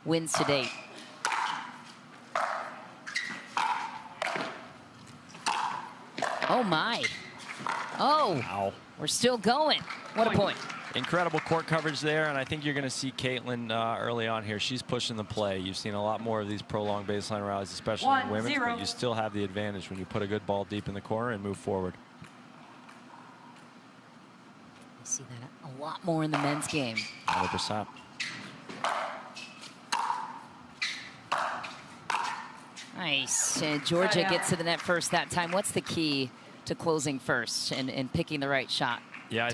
wins to date. Oh my. Oh, wow. We're still going. What a point. Incredible court coverage there, and I think you're going to see Kaitlyn early on here. She's pushing the play. You've seen a lot more of these prolonged baseline rallies, especially in women's, but you still have the advantage when you put a good ball deep in the corner and move forward. I see that a lot more in the men's game. 100%. Nice. And Jorja gets to the net first that time. What's the key to closing first and picking the right shot? Yeah,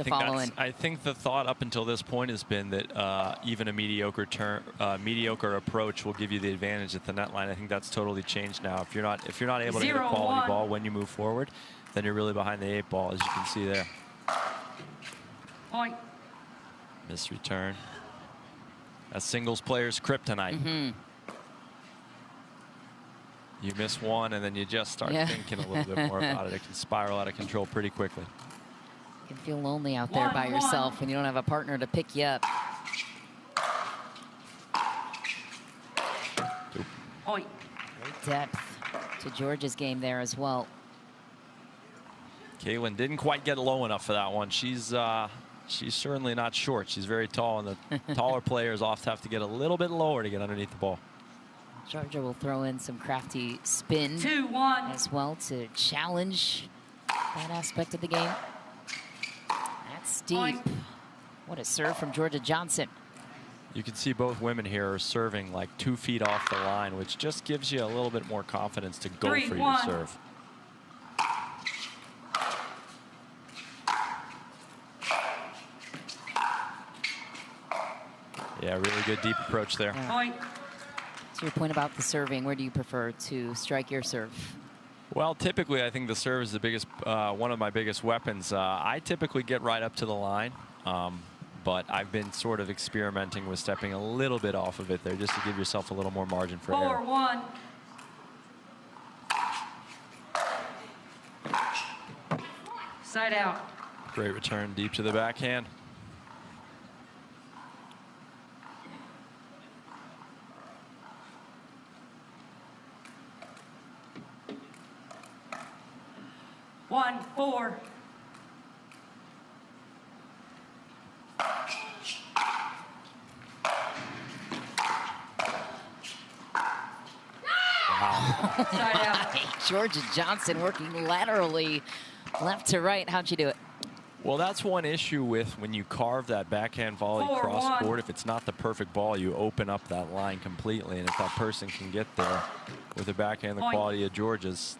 I think the thought up until this point has been that even a mediocre approach will give you the advantage at the net line. I think that's totally changed now. If you're not able to hit a quality ball when you move forward, then you're really behind the 8 ball, as you can see there. Point. Miss return. A singles player's kryptonite. You miss one, and then you just start thinking a little bit more about it. It can spiral out of control pretty quickly. You can feel lonely out there by yourself when you don't have a partner to pick you up. Point. Great depth to Jorja's game there as well. Kaitlyn didn't quite get low enough for that one. She's certainly not short. She's very tall, and the taller players often have to get a little bit lower to get underneath the ball. Jorja will throw in some crafty spin 2-1 as well to challenge that aspect of the game. That's deep. Point. What a serve from Jorja Johnson. You can see both women here are serving like 2 feet off the line, which just gives you a little bit more confidence to go for your serve. Yeah, really good deep approach there. Point. To your point about the serving, where do you prefer to strike your serve? Well, typically, I think the serve is the biggest, one of my biggest weapons. I typically get right up to the line, but I've been sort of experimenting with stepping a little bit off of it there just to give yourself a little more margin for error. 4-1. Side out. Great return deep to the backhand. One, 4. Wow. Side out. Jorja Johnson working laterally left to right. How'd you do it? Well, that's one issue with when you carve that backhand volley cross court. 4-1. If it's not the perfect ball, you open up that line completely. And if that person can get there with a backhand the Point. quality of Jorja's,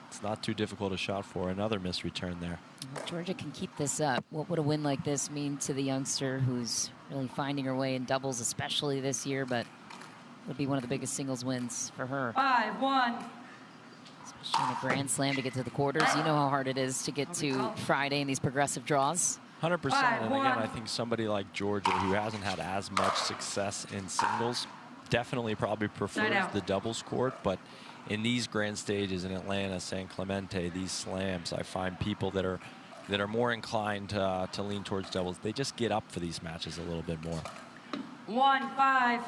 it's not too difficult a shot for. Another missed return there. Jorja can keep this up. What would a win like this mean to the youngster who's really finding her way in doubles, especially this year, but would be one of the biggest singles wins for her. 5-1. Especially in a Grand Slam to get to the quarters. You know how hard it is to get to Friday in these progressive draws. 100%. And again, I think somebody like Jorja, who hasn't had as much success in singles, definitely probably prefers the doubles court. But in these grand stages in Atlanta, San Clemente, these slams, I find people that are more inclined to lean towards doubles. They just get up for these matches a little bit more. 1-5.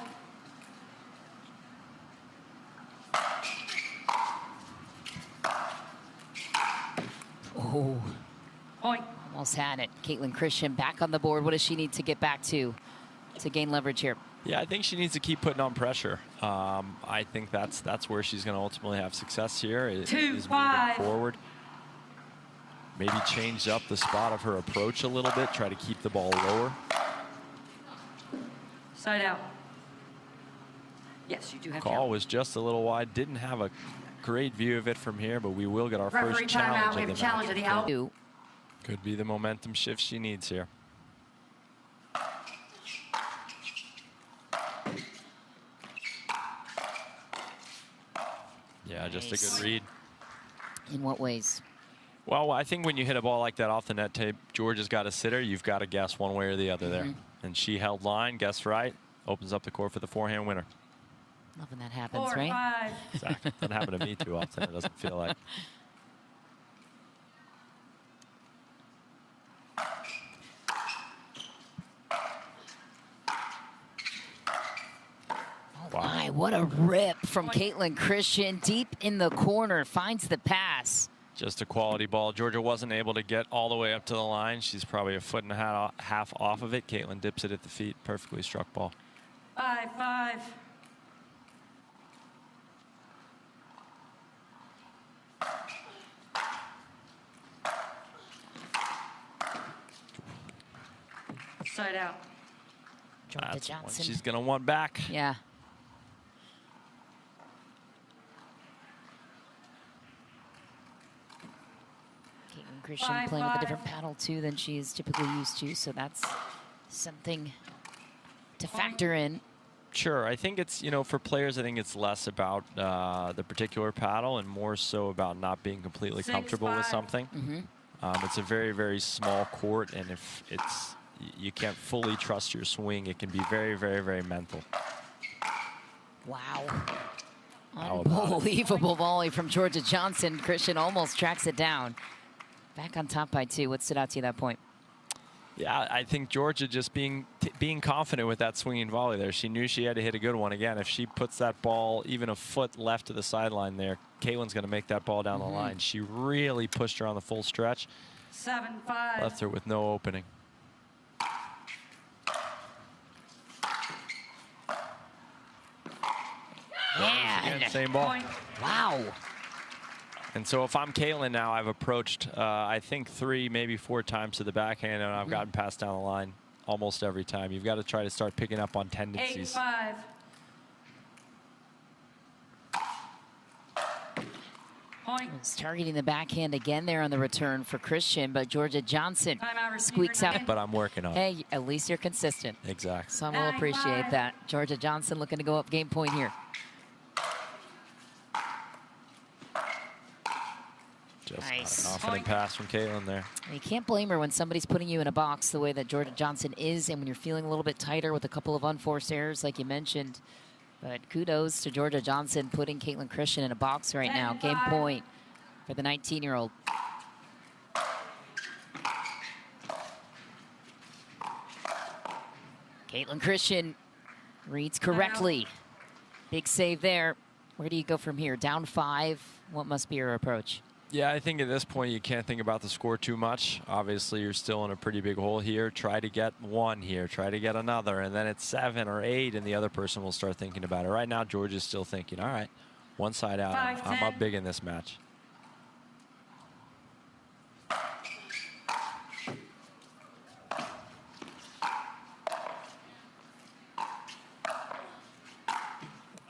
Oh, Point. almost had it. Kaitlyn Christian back on the board. What does she need to get back to gain leverage here? Yeah, I think she needs to keep putting on pressure. I think that's where she's going to ultimately have success here. Is moving forward. Maybe change up the spot of her approach a little bit. Try to keep the ball lower. Side out. Yes, you do have Call was just a little wide. Didn't have a great view of it from here, but we will get our first challenge of the challenge of the out. Could be the momentum shift she needs here. Yeah, just a good read. In what ways? Well, I think when you hit a ball like that off the net tape, Georgia's got a sitter. You've got to guess one way or the other there. And she held line, guessed right, opens up the court for the forehand winner. Love when that happens, 4-5. right? Exactly. Doesn't happen to me too often. It doesn't feel like. Oh my, what a rip from Kaitlyn Christian. Deep in the corner, finds the pass. Just a quality ball. Jorja wasn't able to get all the way up to the line. She's probably a foot and a half off of it. Kaitlyn dips it at the feet. Perfectly struck ball. 5-5. Side out. Jorja That's one Johnson. she's going to want back. Yeah. Kaitlyn Christian playing with a different paddle, too, than she is typically used to, so that's something to factor in. Sure. I think it's, you know, for players, I think it's less about the particular paddle and more so about not being completely comfortable with something. It's a very, very small court, and if you can't fully trust your swing, it can be very, very, very mental. Wow. How about Unbelievable volley from Jorja Johnson. Christian almost tracks it down. Back on top by 2. What stood out to you at that point? Yeah, I think Jorja just being confident with that swinging volley there. She knew she had to hit a good one. Again, if she puts that ball even a foot left to the sideline there, Kaitlyn's going to make that ball down the line. She really pushed her on the full stretch. 7-5. Left her with no opening. Yeah. Same ball. Point. Wow. And so if I'm Kaitlyn now, I've approached, I think 3, maybe 4 times to the backhand, and I've gotten passed down the line almost every time. You've got to try to start picking up on tendencies. 8-5. Point. It's targeting the backhand again there on the return for Christian, but Jorja Johnson Timeout, receiver squeaks out. But I'm working on it. Hey, at least you're consistent. Exactly. Some will appreciate 9-5. that. Jorja Johnson looking to go up game point here. Just Nice. not a confident pass from Kaitlyn there. You can't blame her when somebody's putting you in a box the way that Jorja Johnson is, and when you're feeling a little bit tighter with a couple of unforced errors like you mentioned. But kudos to Jorja Johnson putting Kaitlyn Christian in a box right now. Game 10-5. point for the 19-year-old. Kaitlyn Christian reads correctly. Big save there. Where do you go from here? Down 5. What must be your approach? Yeah, I think at this point you can't think about the score too much. Obviously, you're still in a pretty big hole here. Try to get 1 here, try to get another, and then it's 7 or 8, and the other person will start thinking about it. Right now, Jorja's still thinking, all right, one side out. I'm up big in this match.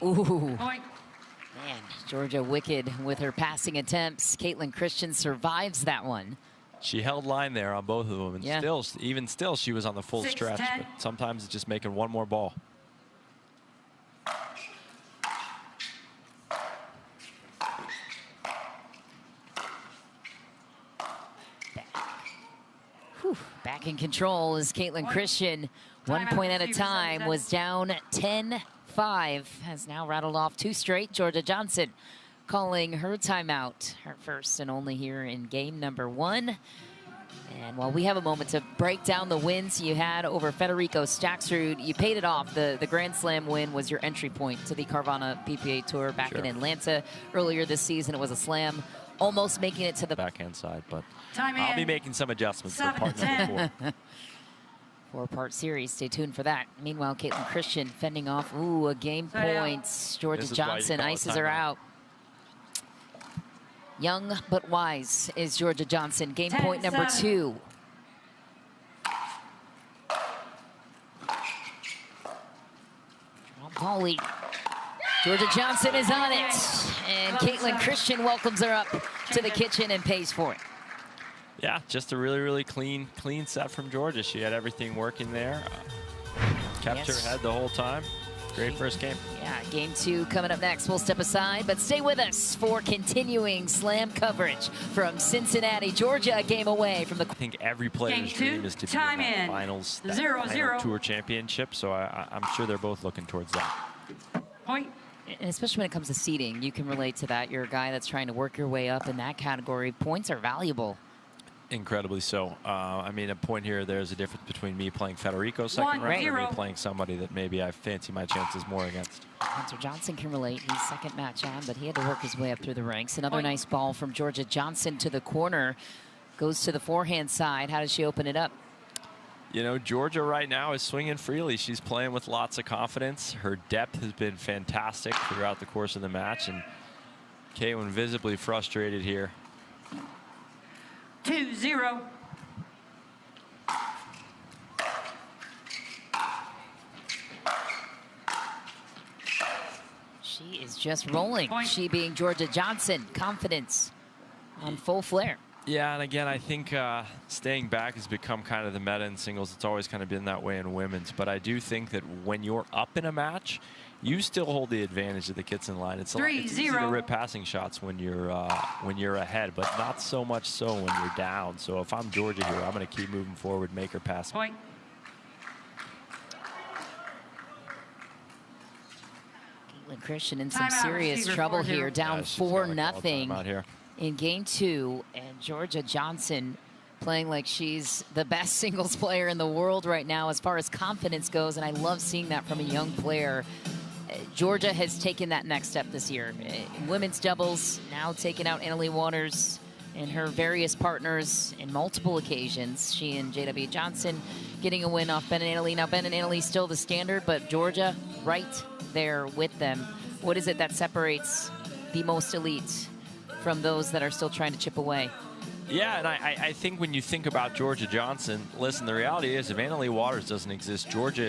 Ooh. Point. Man, Jorja wicked with her passing attempts. Kaitlyn Christian survives that one. She held line there on both of them, and Yeah. still, even still, she was on the full 6-10. stretch. But sometimes it's just making one more ball. Back in control is Kaitlyn Christian. 1 point at a time, was down 10-5. Has now rattled off 2 straight. Jorja Johnson calling her timeout. Her first and only here in game number 1. And while we have a moment to break down the wins you had over Federico Staksrud, you paid it off. The Grand Slam win was your entry point to the Carvana PPA Tour back in Atlanta. Earlier this season, it was a slam, almost making it to the Backhand side, but Time I'll be in. making some adjustments for 7 part to number 10. 4. 4-part series. Stay tuned for that. Meanwhile, Kaitlyn Christian fending off, a game Side out. point. This Jorja is why you Johnson call it ices her timeout. out. Young but wise is Jorja Johnson. Game point number 10-7. 2. Volley. Jorja Johnson is on it. And Kaitlyn Christian welcomes her up to the kitchen and pays for it. Yeah, just a really, really clean set from Jorja. She had everything working there. Kept Yes. her head the whole time. Great first game. Yeah, game 2 coming up next. We'll step aside, but stay with us for continuing slam coverage from Cincinnati, Georgia, a game away from the... I think every player's Game 2, dream is to be in time that in. finals, that 0-0. final tour championship. So I'm sure they're both looking towards that. Point. And especially when it comes to seeding, you can relate to that. You're a guy that's trying to work your way up in that category. Points are valuable. Incredibly so. I mean, a point here, there's a difference between me playing Federico second round and me 1-0. playing somebody that maybe I fancy my chances more against. Spencer Johnson can relate. He's second match on, but he had to work his way up through the ranks. Another nice ball from Jorja Johnson to the corner. Goes to the forehand side. How does she open it up? You know, Jorja right now is swinging freely. She's playing with lots of confidence. Her depth has been fantastic throughout the course of the match, and Kaitlyn visibly frustrated here. 2-0. She is just rolling. She being Jorja Johnson. Confidence on full flare. Yeah, and again, I think staying back has become kind of the meta in singles. It's always kind of been that way in women's. But I do think that when you're up in a match, you still hold the advantage of the Kitson line. It's easy to rip passing shots when you're ahead, but not so much so when you're down. So if I'm Jorja here, I'm going to keep moving forward, make her pass. Point. Kaitlyn Christian in some serious trouble here, down 4-0 in game 2, and Jorja Johnson playing like she's the best singles player in the world right now as far as confidence goes, and I love seeing that from a young player. Jorja has taken that next step this year. In women's doubles, now taking out Annalie Waters and her various partners in multiple occasions. She and J.W. Johnson getting a win off Ben and Annalie. Now Ben and Annalie still the standard, but Jorja right there with them. What is it that separates the most elite from those that are still trying to chip away? Yeah, and I think when you think about Jorja Johnson, listen, the reality is if Annalie Waters doesn't exist, Jorja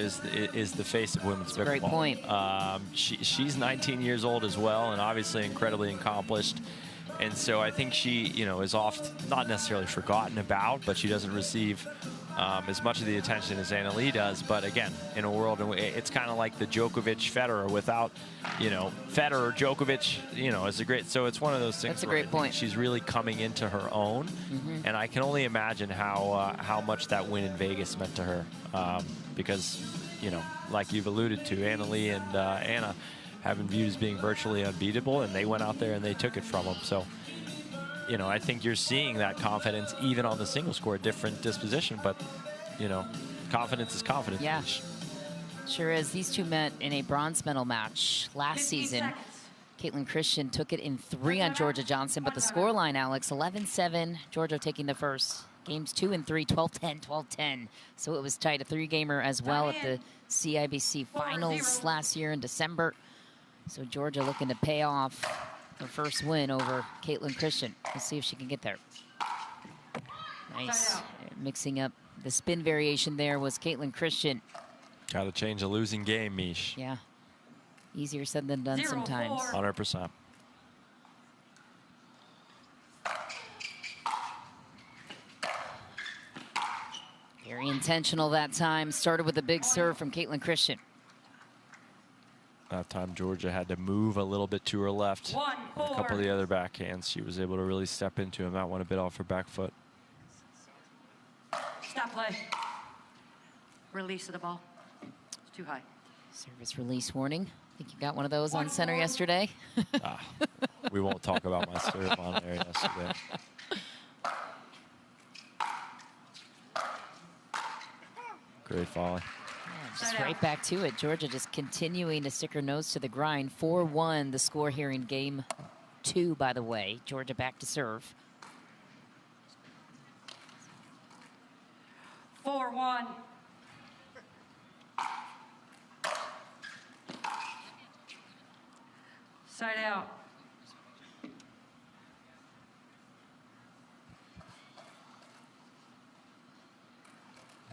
is the face of women's pickleball. Great point. She's 19 years old as well, and obviously incredibly accomplished. And so I think she, is oft not necessarily forgotten about, but she doesn't receive as much of the attention as Annalie does. But again, in a world, it's kind of like the Djokovic-Federer without, Federer, Djokovic, is a great. So it's one of those things. That's a great point. She's really coming into her own, and I can only imagine how much that win in Vegas meant to her, because, like you've alluded to, Annalie and Anna have been viewed as being virtually unbeatable, and they went out there and they took it from them. So, I think you're seeing that confidence even on the singles court, different disposition, but, confidence is confidence. Yeah, sure is. These two met in a bronze medal match last season. Kaitlyn Christian took it in 3 on Jorja Johnson, but the scoreline, Alex, 11-7, Jorja taking the first. Games 2 and 3, 12-10, 12-10. So it was tight, a 3-gamer as well at the CIBC finals last year in December. So Jorja looking to pay off her first win over Kaitlyn Christian. Let's see if she can get there. Nice. Mixing up the spin variation there was Kaitlyn Christian. Got to change a losing game, Mish. Yeah. Easier said than done sometimes. 100%. Very intentional that time. Started with a big serve from Kaitlyn Christian. That time Jorja had to move a little bit to her left. A couple of the other backhands, she was able to really step into him. That one a bit off her back foot. Stop play. Release of the ball. It's too high. Service release warning. I think you got one of those on center yesterday. We won't talk about my serve on there yesterday. Great volley. Just right back to it. Jorja just continuing to stick her nose to the grind. 4-1 the score here in game 2, by the way. Jorja back to serve. 4-1. Side out.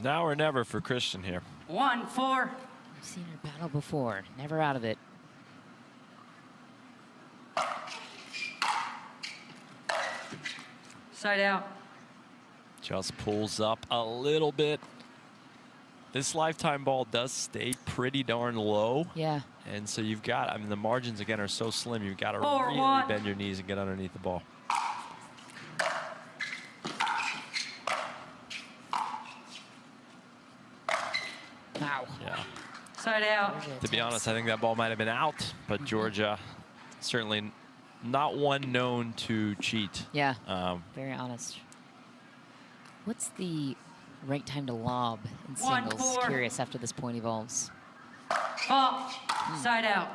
Now or never for Christian here. 1-4. We've seen her battle before. Never out of it. Side out. Just pulls up a little bit. This lifetime ball does stay pretty darn low. Yeah. And so you've got, the margins again are so slim, you've got to 4-1. really bend your knees and get underneath the ball. Wow. Yeah. Side out. To be honest, I think that ball might have been out, but Jorja certainly not one known to cheat. Yeah, very honest. What's the right time to lob in singles? 1-4. Curious after this point evolves. Ball. Side out.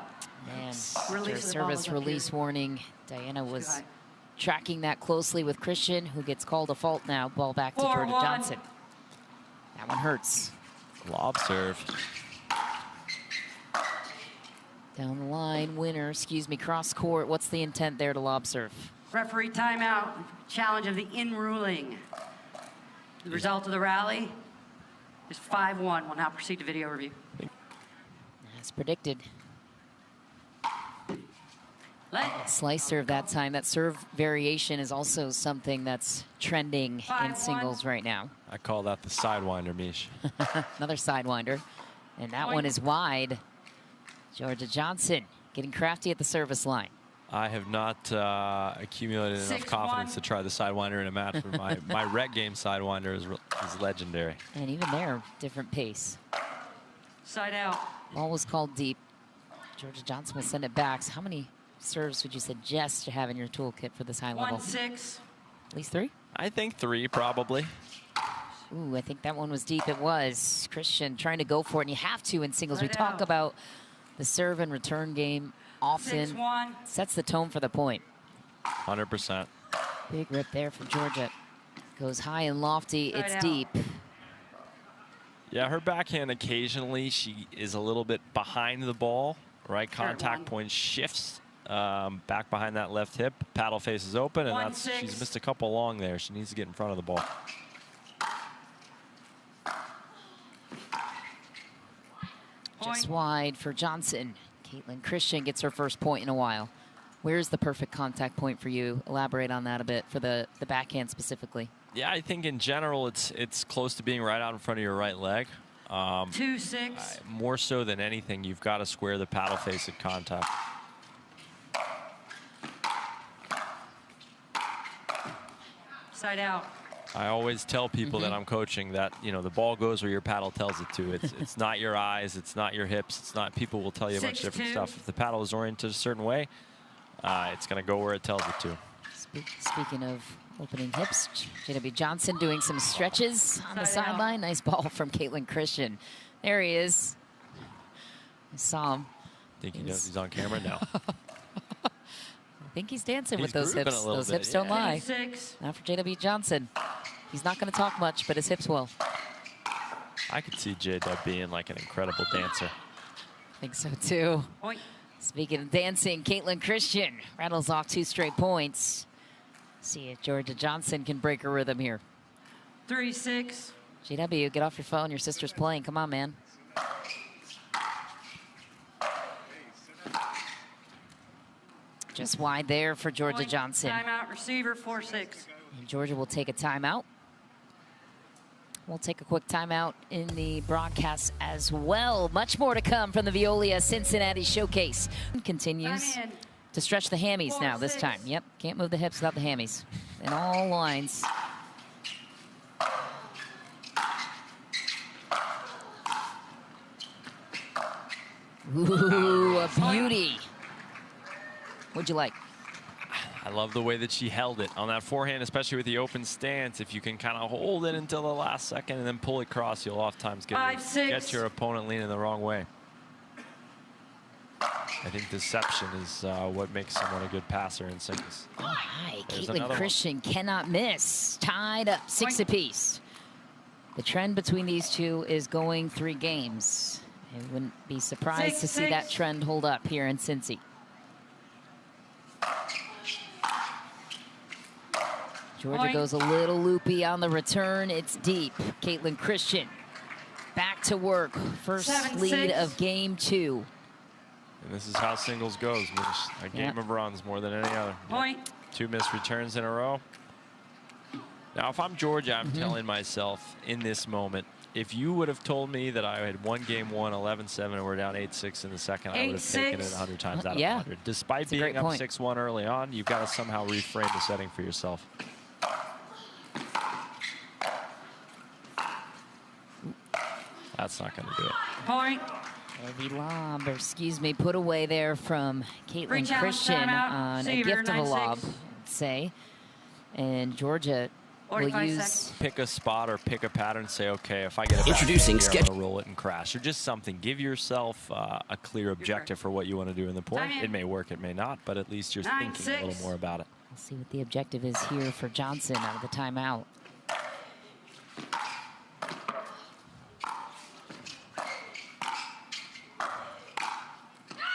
Man, Release of the ball service was up release here. warning. Diana was high. tracking that closely with Christian, who gets called a fault now. Ball back to 4-1. Jorja Johnson. That one hurts. Lob serve. Down the line, winner, cross court. What's the intent there to lob serve? Referee timeout. Challenge of the in ruling. The result of the rally is 5-1. We'll now proceed to video review. As predicted. Let Slice serve that time. That serve variation is also something that's trending in 5-1. singles right now. I call that the sidewinder, Mish. Another sidewinder. And that Point. one is wide. Jorja Johnson getting crafty at the service line. I have not accumulated enough 6-1. confidence to try the sidewinder in a match, but my rec game sidewinder is legendary. And even there, different pace. side out. Ball was called deep. Jorja Johnson will send it back. So how many serves would you suggest to have in your toolkit for this high level? 1-6. At least 3? I think 3 probably. Ooh, I think that one was deep. It was. Christian trying to go for it, and you have to in singles. We Right talk out. about the serve and return game often. 6-1. Sets the tone for the point. 100%. Big rip there for Jorja. Goes high and lofty. Right It's out. deep. Yeah, her backhand occasionally, she is a little bit behind the ball, right? Contact one. point shifts back behind that left hip. Paddle face is open, and 1-6. she's missed a couple long there. She needs to get in front of the ball. Just Point. wide for Johnson. Kaitlyn Christian gets her first point in a while. Where's the perfect contact point for you? Elaborate on that a bit for the backhand specifically. Yeah, I think in general it's close to being right out in front of your right leg. 2-6. More so than anything, you've got to square the paddle face at contact. Side out. I always tell people that I'm coaching that, you know, the ball goes where your paddle tells it to. It's not your eyes, it's not your hips, it's not, people will tell you a bunch of different 6-2. stuff. If the paddle is oriented a certain way, it's going to go where it tells it to. Speaking of opening hips, JW Johnson doing some stretches on the Side out. sideline. Nice ball from Kaitlyn Christian. There he is. I saw him. Think he knows he's on camera now. I think he's dancing He's with those grooving a hips. little Those bit, hips don't yeah. lie. 6. Now for JW Johnson. He's not going to talk much, but his hips will. I could see J-Dub being like an incredible dancer. I think so too. Point. Speaking of dancing, Kaitlyn Christian rattles off 2 straight points. See if Jorja Johnson can break her rhythm here. 3-6. JW, get off your phone. Your sister's playing. Come on, man. Just wide there for Jorja Point. Johnson. Timeout. Receiver 4-6. And Jorja will take a timeout. We'll take a quick timeout in the broadcast as well. Much more to come from the Veolia Cincinnati Showcase. Continues Time in. to stretch the hammies now this 4-6. time. Yep, can't move the hips without the hammies. In all lines. Ooh, a beauty. What'd you like? I love the way that she held it on that forehand, especially with the open stance. If you can kind of hold it until the last second and then pull it across, you'll oftentimes get 5-6. your opponent leaning the wrong way. I think deception is what makes someone a good passer in singles. All right, There's Kaitlyn another one. Christian cannot miss. Tied up 6 Point. apiece. The trend between these two is going 3 games. I wouldn't be surprised to see that 6-6. trend hold up here in Cincy. Jorja Point. goes a little loopy on the return. It's deep. Kaitlyn Christian back to work. First 7-6. lead of game 2. And this is how singles goes. A game Yep. of runs more than any other. Point. 2 missed returns in a row. Now, if I'm Jorja, I'm telling myself in this moment, if you would have told me that I had won game 1, 11-7, and we're down 8-6 in the second, I would have taken it 8-6. 100 times out of Yeah. 100. Despite That's a great being up point. 6-1 early on, you've got to somehow reframe the setting for yourself. That's not going to do it. Point. Heavy lob, or excuse me, put away there from Kaitlyn Pre-challenge Christian timeout. on a Receiver, gift of a 9-6. lob, I'd say. And Jorja will 45 use seconds. Pick a spot or pick a pattern. Say, okay, if I get a Introducing backhand here, sketch- I'm gonna roll it and crash, or just something. Give yourself a clear objective for what you want to do in the point. Time in. It may work, it may not, but at least you're 9-6. thinking a little more about it. We'll see what the objective is here for Johnson out of the timeout.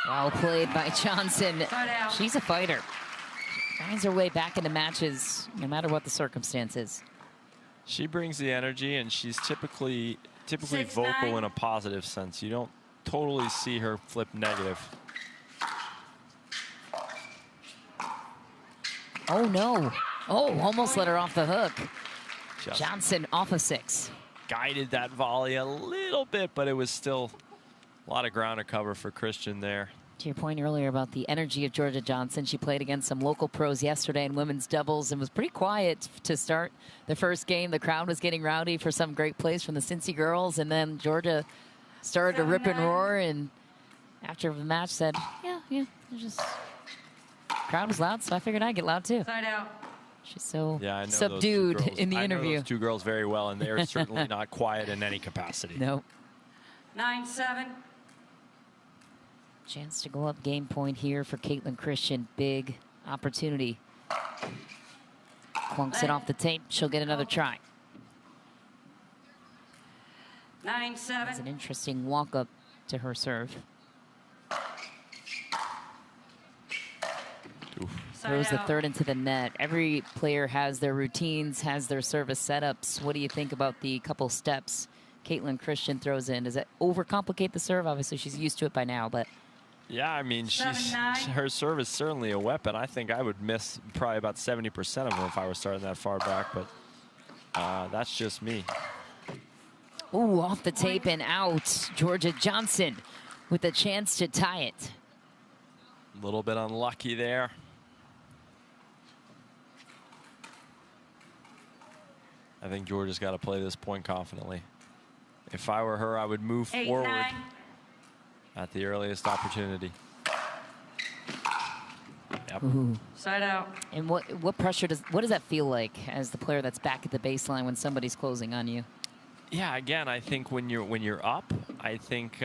Well played by Johnson. Side out. She's a fighter. Finds her way back into matches, no matter what the circumstances. She brings the energy, and she's typically 6-9. vocal in a positive sense. You don't totally see her flip negative. Oh, no. Oh, almost let her off the hook. Just Johnson off of 6. guided that volley a little bit, but it was still a lot of ground to cover for Christian there. To your point earlier about the energy of Jorja Johnson, she played against some local pros yesterday in women's doubles and was pretty quiet to start the first game. The crowd was getting rowdy for some great plays from the Cincy girls, and then Jorja started to rip and roar, and after the match said, yeah, just crowd was loud, so I figured I'd get loud too. Side out. She's so Yeah, I know subdued those two girls. in the interview. I know those two girls very well, and they're certainly not quiet in any capacity. No. 9-7. Chance to go up game point here for Kaitlyn Christian. Big opportunity. Clunks it off the tape. She'll get another try. It's an 9-7. interesting walk up to her serve. Throws the third into the net. Every player has their routines, has their service setups. What do you think about the couple steps Kaitlyn Christian throws in? Does it overcomplicate the serve? Obviously, she's used to it by now, but Yeah, I mean, 7-9. her serve is certainly a weapon. I think I would miss probably about 70% of them if I was starting that far back, but that's just me. ooh, off the tape and out. Jorja Johnson with a chance to tie it. A little bit unlucky there. I think Georgia's got to play this point confidently. If I were her, I would move 8-9. forward at the earliest opportunity. Yep. Side out. And what pressure what does that feel like as the player that's back at the baseline when somebody's closing on you? Yeah, again, I think when you're up, I think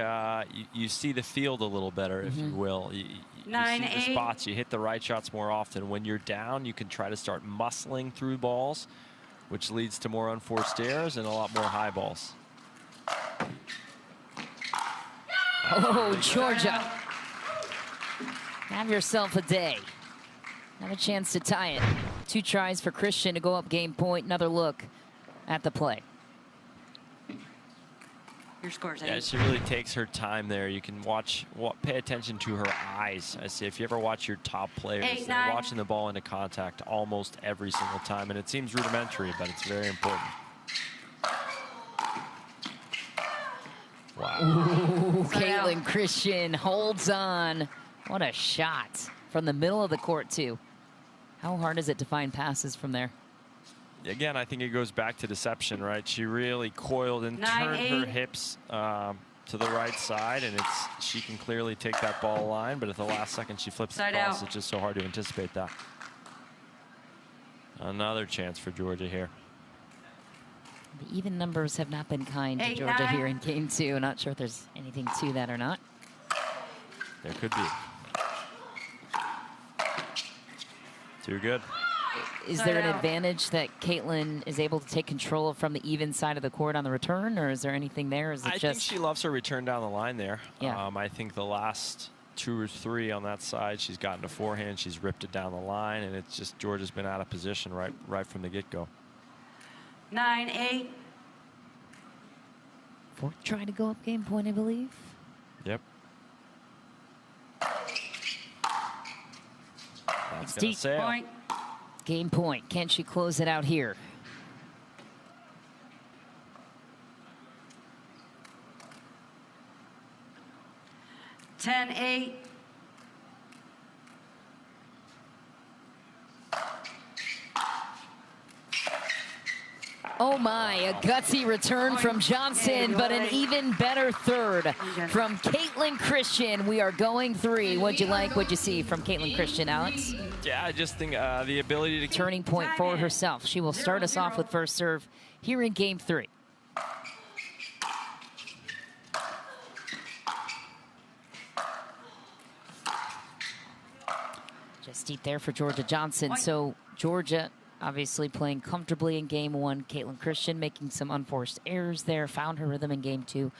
you see the field a little better, if you will. You see the 9-8. spots, you hit the right shots more often. When you're down, you can try to start muscling through balls, which leads to more unforced errors and a lot more high balls. Oh, Jorja. Have yourself a day. Have a chance to tie it. 2 tries for Christian to go up game point. Another look at the play. Your score's 8. Yeah, she really takes her time there. You can pay attention to her eyes. I say, if you ever watch your top players, 8-9. they're watching the ball into contact almost every single time, and it seems rudimentary, but it's very important. Wow. Ooh, Kaitlyn Christian holds on. What a shot from the middle of the court, too. How hard is it to find passes from there? Again, I think it goes back to deception, right? She really coiled and 9-8. turned her hips to the right side, and she can clearly take that ball line, but at the last second she flips Side the cross. out. It's just so hard to anticipate that. Another chance for Jorja here. The even numbers have not been kind to 8-9. Jorja here in game 2. Not sure if there's anything to that or not. There could be. Too good. Is Side there an out. advantage that Kaitlyn is able to take control from the even side of the court on the return, or is there anything there? Is it I think just she loves her return down the line there. Yeah. I think the last 2 or 3 on that side, she's gotten a forehand, she's ripped it down the line, and it's just Georgia's been out of position right from the get-go. 9-8. fourth try to go up game point, I believe? Yep. That's deep. gonna sail. Point. Game point. Can she close it out here? Ten, 8. Oh my, a gutsy return from Johnson, but an even better third from Kaitlyn Christian. We are going 3. What'd you like? What'd you see from Kaitlyn Christian, Alex? Yeah, I just think the ability to... Turning point for herself. She will start us off with first serve here in game 3. Just deep there for Jorja Johnson. So Jorja obviously playing comfortably in game 1. Kaitlyn Christian making some unforced errors there, found her rhythm in game 2.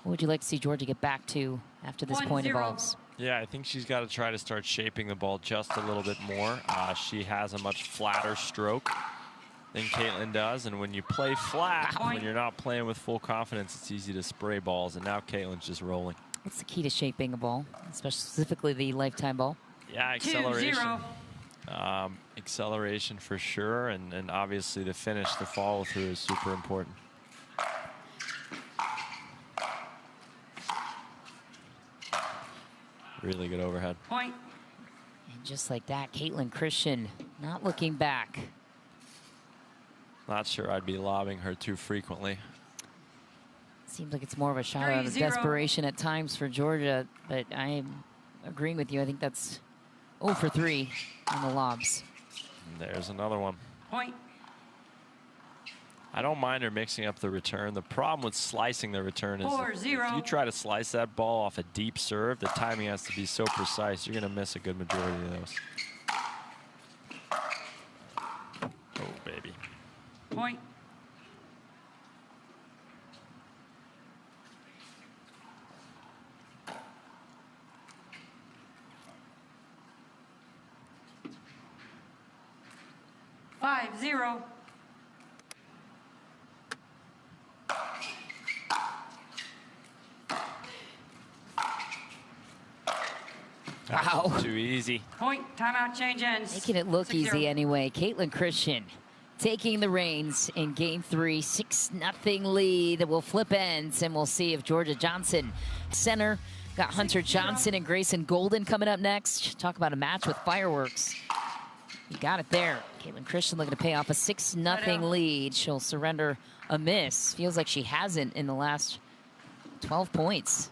What would you like to see Jorja get back to after this point evolves? Yeah, I think she's got to try to start shaping the ball just a little bit more. She has a much flatter stroke than Kaitlyn does, and when you play flat, when you're not playing with full confidence, it's easy to spray balls, and now Kaitlyn's just rolling. What's the key to shaping a ball, especially specifically the lifetime ball? Yeah, acceleration. Acceleration for sure, and obviously the finish, the follow through is super important. Really good overhead. Point. And just like that, Kaitlyn Christian not looking back. Not sure I'd be lobbing her too frequently. Seems like it's more of a shot out of desperation at times for Jorja, but I'm agreeing with you. I think that's 0 for 3 on the lobs. And there's another one. Point. I don't mind her mixing up the return. The problem with slicing the return is if you try to slice that ball off a deep serve, the timing has to be so precise, you're going to miss a good majority of those. Oh, baby. Point. Five, 0. Wow. Too easy. Point. Timeout. Change ends. Making it look 6-0. easy anyway. Kaitlyn Christian taking the reins in game 3. 6-0 lead. We'll flip ends, and we'll see if Jorja Johnson, center, got Hunter Johnson and Grayson Golden coming up next. Talk about a match with fireworks. You got it there. Kaitlyn Christian looking to pay off a 6-0 lead. She'll surrender a miss. Feels like she hasn't in the last 12 points.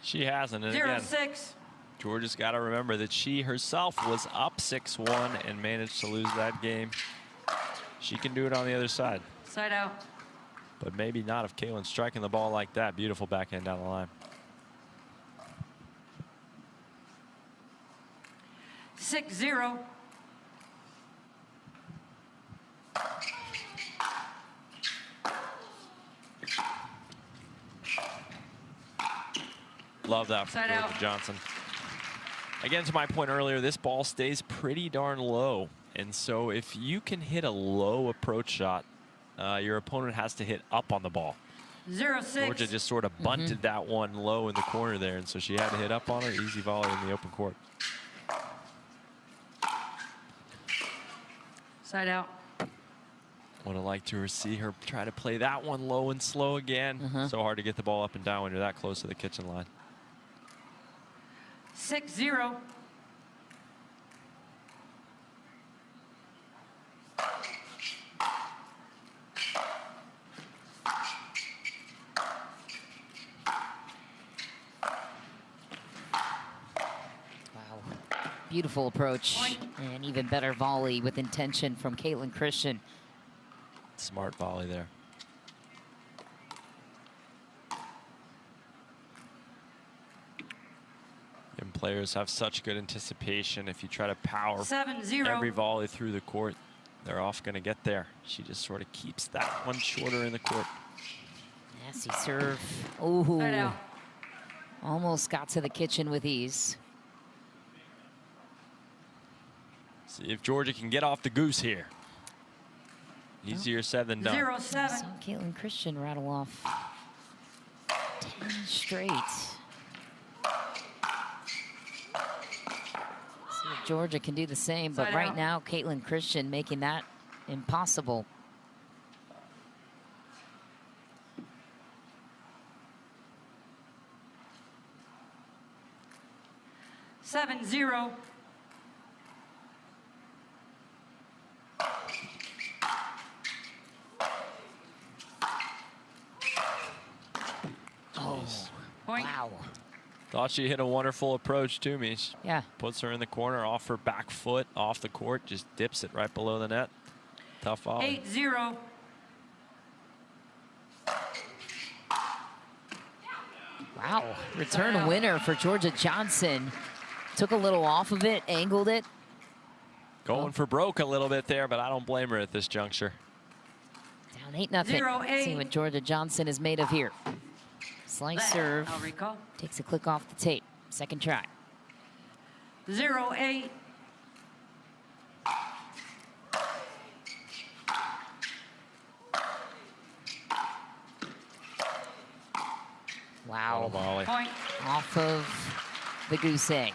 She hasn't. And 0-6. Jorja's got to remember that she herself was up 6-1 and managed to lose that game. She can do it on the other side. Side out. But maybe not if Kaitlyn's striking the ball like that. Beautiful backhand down the line. 6-0. Love that from Jorja Johnson. Again, to my point earlier, this ball stays pretty darn low. And so if you can hit a low approach shot, your opponent has to hit up on the ball. 0-6. Jorja just sort of bunted that one low in the corner there, and so she had to hit up on her. Easy volley in the open court. Side out. Would have liked to see her try to play that one low and slow again. So hard to get the ball up and down when you're that close to the kitchen line. 6-0. Beautiful approach and even better volley with intention from Kaitlyn Christian. Smart volley there. And players have such good anticipation. If you try to power 7-0. every volley through the court, they're off going to get there. She just sort of keeps that one shorter in the court. Nasty serve. Oh, almost got to the kitchen with ease. See if Jorja can get off the goose here. Easier said than done. 0-7. Saw Kaitlyn Christian rattle off 10 straight. See if Jorja can do the same, but right now Kaitlyn Christian making that impossible. Seven, 0. Thought she hit a wonderful approach to me. She Yeah. puts her in the corner, off her back foot, off the court, just dips it right below the net. Tough volley. 8-0. Wow. Return winner for Jorja Johnson. Took a little off of it, angled it. Going for broke a little bit there, but I don't blame her at this juncture. Down 8-0. 0-8. See what Jorja Johnson is made of here. Slice serve. I'll recall. Takes a click off the tape. Second try. 0-8. Wow. Volley. Point. Off of the goose egg.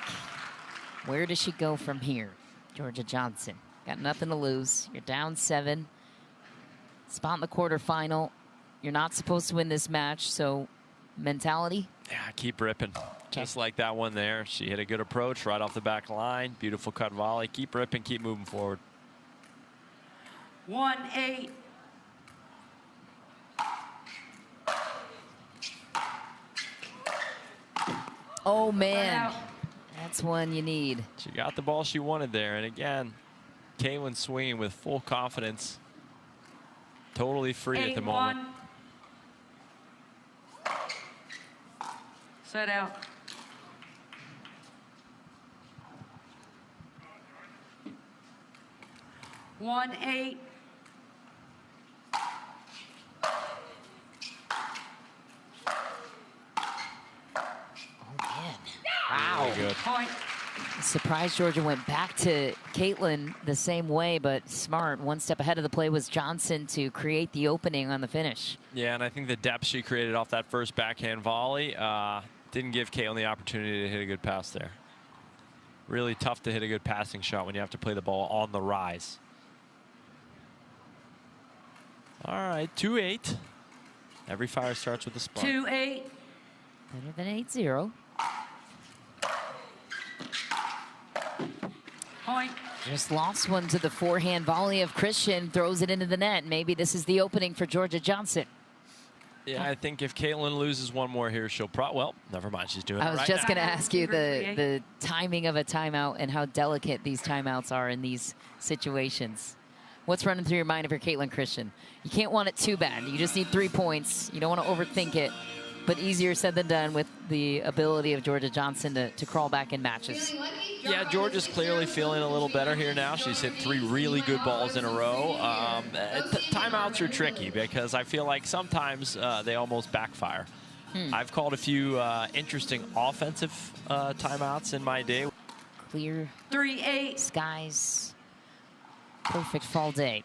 Where does she go from here? Jorja Johnson. Got nothing to lose. You're down 7. Spot in the quarterfinal. You're not supposed to win this match, so mentality? Yeah, keep ripping. Just like that one there. She hit a good approach right off the back line. Beautiful cut volley. Keep ripping, keep moving forward. 1-8. Oh, man. That's one you need. She got the ball she wanted there. And again, Kaitlyn swinging with full confidence. Totally free at the moment. 8-1. Set out. One 8. Wow. Good. Point. Surprised Jorja went back to Kaitlyn the same way, but smart. One step ahead of the play was Johnson to create the opening on the finish. Yeah, and I think the depth she created off that first backhand volley didn't give Kaitlyn the opportunity to hit a good pass there. Really tough to hit a good passing shot when you have to play the ball on the rise. All right, 2-8. Every fire starts with a spark. 2-8. Better than 8-0. Point. Just lost one to the forehand volley of Christian. Throws it into the net. Maybe this is the opening for Jorja Johnson. Yeah, I think if Kaitlyn loses one more here, she'll well, never mind. She's doing it I was right just now. going to ask you the timing of a timeout and how delicate these timeouts are in these situations. What's running through your mind if you're Kaitlyn Christian? You can't want it too bad. You just need 3 points. You don't want to overthink it. But easier said than done with the ability of Jorja Johnson to crawl back in matches. Yeah, Jorja's clearly feeling a little better here now. She's hit 3 really good balls in a row. Timeouts are tricky because I feel like sometimes they almost backfire. I've called a few interesting offensive timeouts in my day. Clear 3-8. skies. Perfect fall day.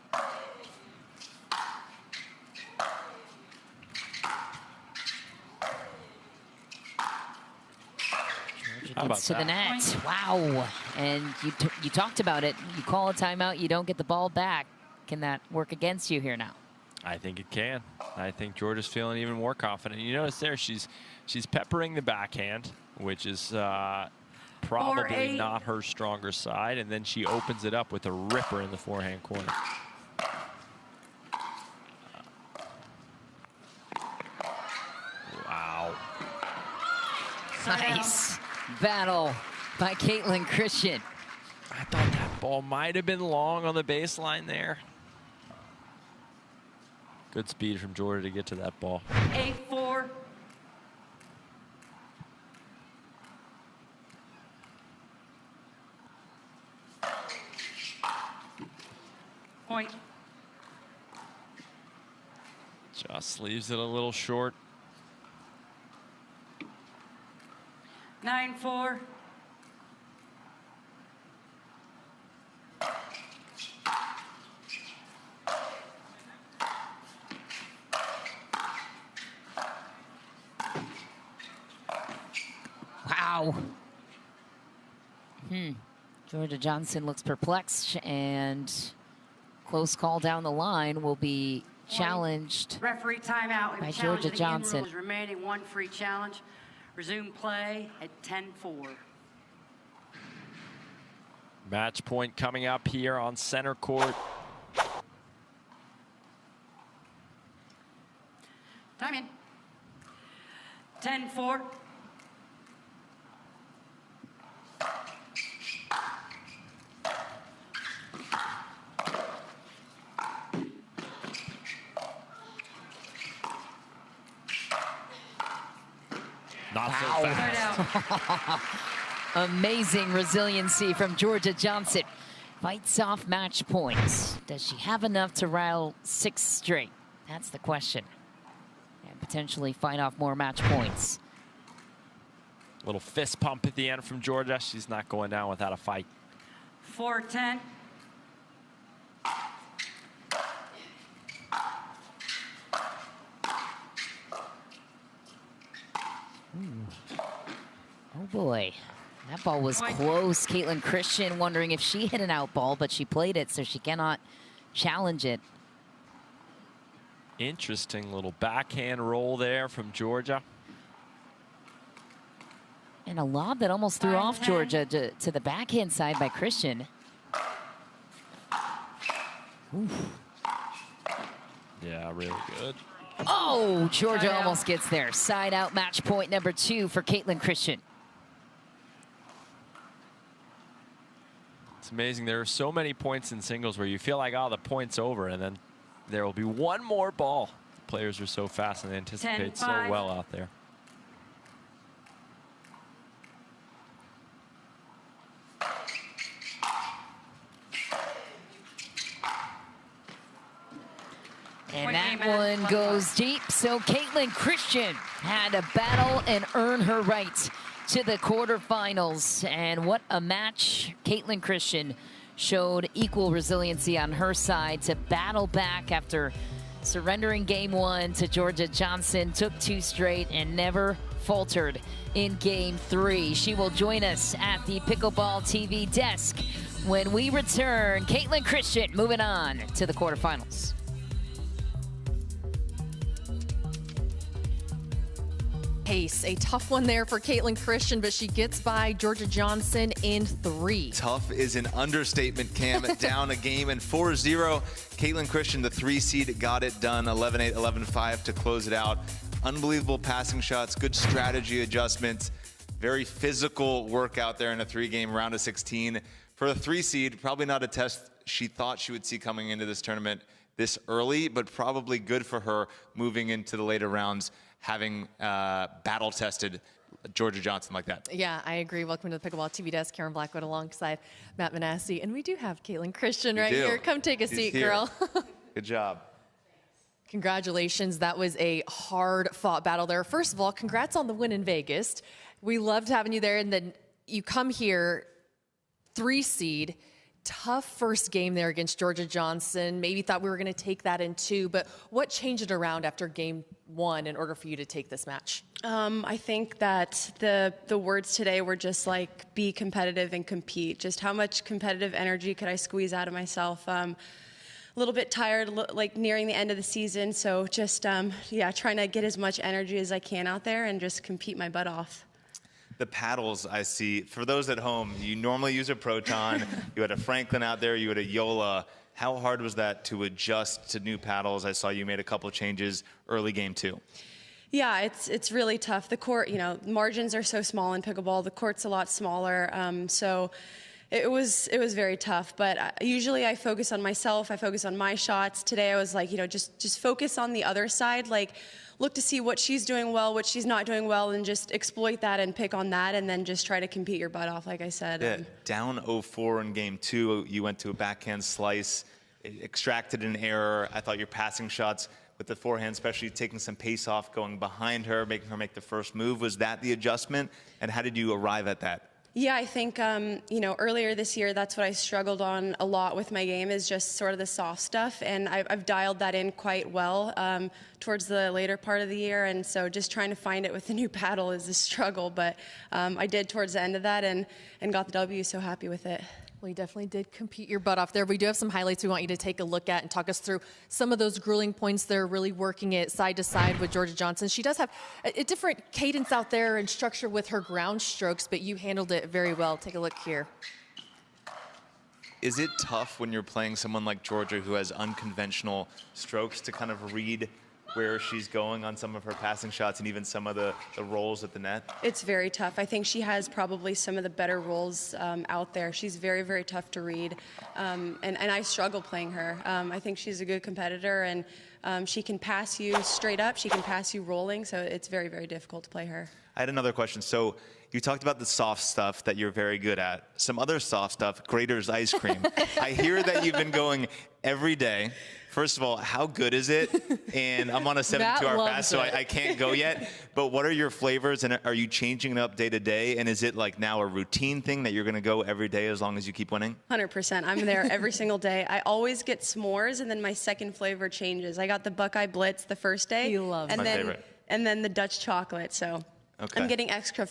How about Gets to the that? net. Wow. And you talked about it. You call a timeout, you don't get the ball back. Can that work against you here now? I think it can. I think Jorja's feeling even more confident. You notice there she's peppering the backhand, which is probably 4-8. not her stronger side, and then she opens it up with a ripper in the forehand corner. Wow. Nice battle by Kaitlyn Christian. I thought that ball might have been long on the baseline there. Good speed from Jorja to get to that ball. 8-4. Point. Just leaves it a little short. 9-4. Wow. Jorja Johnson looks perplexed, and close call down the line will be challenged. Referee timeout. By We've challenged Jorja the Johnson. in rules remaining. 1 free challenge. Resume play at 10-4. Match point coming up here on center court. Time in. 10-4. Not so Wow. fast. Amazing resiliency from Jorja Johnson. Fights off match points. Does she have enough to rile 6 straight? That's the question. And potentially fight off more match points. Little fist pump at the end from Jorja. She's not going down without a fight. 4-10. Oh boy, that ball was close. Kaitlyn Christian wondering if she hit an out ball, but she played it, so she cannot challenge it. Interesting little backhand roll there from Jorja. And a lob that almost threw off Jorja to the backhand side by Christian. Oof. Yeah, really good. Oh, Jorja almost gets there. Side out, match point number 2 for Kaitlyn Christian. It's amazing. There are so many points in singles where you feel like, oh, the point's over, and then there will be one more ball. The players are so fast and they anticipate so well out there. And that one goes deep. So Kaitlyn Christian had to battle and earn her right to the quarterfinals. And what a match. Kaitlyn Christian showed equal resiliency on her side to battle back after surrendering game 1 to Jorja Johnson, took 2 straight and never faltered in game 3. She will join us at the Pickleball TV desk when we return. Kaitlyn Christian moving on to the quarterfinals. A tough one there for Kaitlyn Christian, but she gets by Jorja Johnson in 3. Tough is an understatement, Cam. Down a game and 4-0. Kaitlyn Christian, the 3 seed, got it done. 11-8, 11-5 to close it out. Unbelievable passing shots, good strategy adjustments. Very physical work out there in a 3-game round of 16. For a 3 seed, probably not a test she thought she would see coming into this tournament this early, but probably good for her moving into the later rounds, having battle-tested Jorja Johnson like that. Yeah, I agree. Welcome to the Pickleball TV desk. Karen Blackwood alongside Matt Manassi. And we do have Kaitlyn Christian right here. Come take a seat, girl. Good job. Congratulations. That was a hard-fought battle there. First of all, congrats on the win in Vegas. We loved having you there. And then you come here, 3 seed. Tough first game there against Jorja Johnson. Maybe thought we were going to take that in 2, but what changed it around after game 1 in order for you to take this match? I think that the words today were just like be competitive and compete. Just how much competitive energy could I squeeze out of myself? A little bit tired, like nearing the end of the season, so just yeah, trying to get as much energy as I can out there and just compete my butt off. The paddles I see, for those at home, you normally use a Proton. You had a Franklin out there, you had a Yola. How hard was that to adjust to new paddles? I saw you made a couple changes early game 2. Yeah, it's really tough. The court, you know, margins are so small in pickleball. The court's a lot smaller, so it was very tough. But usually I focus on myself. I focus on my shots. Today I was like, you know, just focus on the other side. Like, look to see what she's doing well, what she's not doing well, and just exploit that and pick on that, and then just try to compete your butt off, like I said. Yeah, down 0-4 in game 2, you went to a backhand slice, extracted an error. I thought your passing shots with the forehand, especially taking some pace off, going behind her, making her make the first move. Was that the adjustment, and how did you arrive at that? Yeah, I think, you know, earlier this year, that's what I struggled on a lot with my game, is just sort of the soft stuff. And I've dialed that in quite well towards the later part of the year. And so just trying to find it with the new paddle is a struggle. But I did towards the end of that and got the W, so happy with it. Well, you definitely did compete your butt off there. We do have some highlights we want you to take a look at and talk us through some of those grueling points there, really working it side to side with Jorja Johnson. She does have a different cadence out there and structure with her ground strokes, but you handled it very well. Take a look here. Is it tough when you're playing someone like Jorja who has unconventional strokes to kind of read where she's going on some of her passing shots and even some of the rolls at the net? It's very tough. I think she has probably some of the better rolls out there. She's very, very tough to read, and I struggle playing her. I think she's a good competitor, and she can pass you straight up. She can pass you rolling, so it's very, very difficult to play her. I had another question. So you talked about the soft stuff that you're very good at. Some other soft stuff, Grater's ice cream. I hear that you've been going every day. First of all, how good is it? And I'm on a 72-hour fast, so I can't go yet. But what are your flavors, and are you changing it up day to day? And is it like now a routine thing that you're going to go every day as long as you keep winning? 100%. I'm there every single day. I always get s'mores, and then my second flavor changes. I got the Buckeye Blitz the first day. You love and my then, favorite. And then the Dutch chocolate, so. Okay. I'm getting extra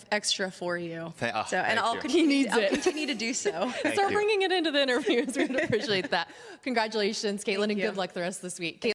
for you. Thank I'll you. continue to do so. Start bringing it into the interviews. We'd appreciate that. Congratulations, Kaitlyn, and you. good luck the rest of this week.